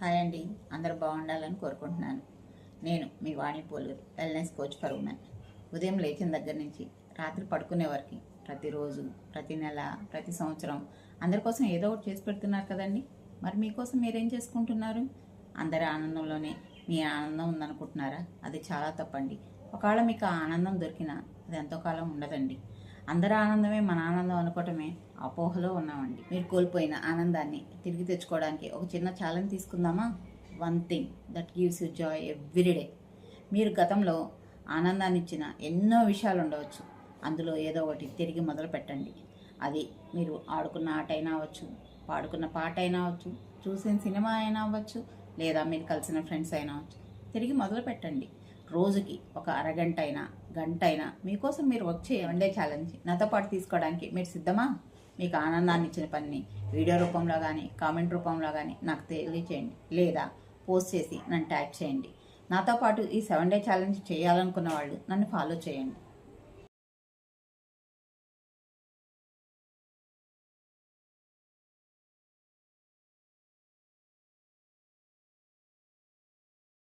Hi అండి, అందరూ బాగుండాలని కోరుకుంటున్నాను. నేను మీ Vani Poluru wellness coach for women. ఉదయం లేచిన దగ్గర నుంచి రాత్రి పడుకునే వరకు ప్రతిరోజు, ప్రతి నెల, ప్రతి సంవత్సరం అందరి కోసం ఏదో ఒకటి చేసి పెడుతున్నారు కదండి. మరి మీకోసం మీరేం చేసుకుంటున్నారు? అందరి ఆనందంలోనే మీ ఆనందం ఉందనుకుంటున్నారా? అది చాలా తప్పండి. ఒకవేళ మీకు ఆ ఆనందం దొరికినా అది ఎంతో కాలం ఉండదండి. అందరి ఆనందమే మన ఆనందం అనుకోవటమే అపోహలో ఉన్నామండి. మీరు కోల్పోయిన ఆనందాన్ని తిరిగి తెచ్చుకోవడానికి ఒక చిన్న ఛాలెంజ్ తీసుకుందామా? One thing that gives you joy everyday. మీరు గతంలో ఆనందాన్ని ఇచ్చిన ఎన్నో విషయాలు ఉండవచ్చు. అందులో ఏదో ఒకటి తిరిగి మొదలు పెట్టండి. అది మీరు ఆడుకున్న ఆట అయినా అవ్వచ్చు, పాడుకున్న పాట అయినా అవ్వచ్చు, చూసిన సినిమా అయినా అవ్వచ్చు, లేదా మీరు కలిసిన ఫ్రెండ్స్ అయినా అవ్వచ్చు. తిరిగి మొదలు పెట్టండి. రోజుకి ఒక అరగంట అయినా, గంట అయినా మీకోసం మీరు వర్క్ చేయండి. ఛాలెంజ్ నాతో పాటు తీసుకోవడానికి మీరు సిద్ధమా? మీకు ఆనందాన్ని ఇచ్చిన పనిని వీడియో రూపంలో కానీ, కామెంట్ రూపంలో కానీ నాకు తెలియచేయండి, లేదా పోస్ట్ చేసి నన్ను ట్యాగ్ చేయండి. నాతో పాటు ఈ 7 డే ఛాలెంజ్ చేయాలనుకున్న వాళ్ళు నన్ను ఫాలో చేయండి.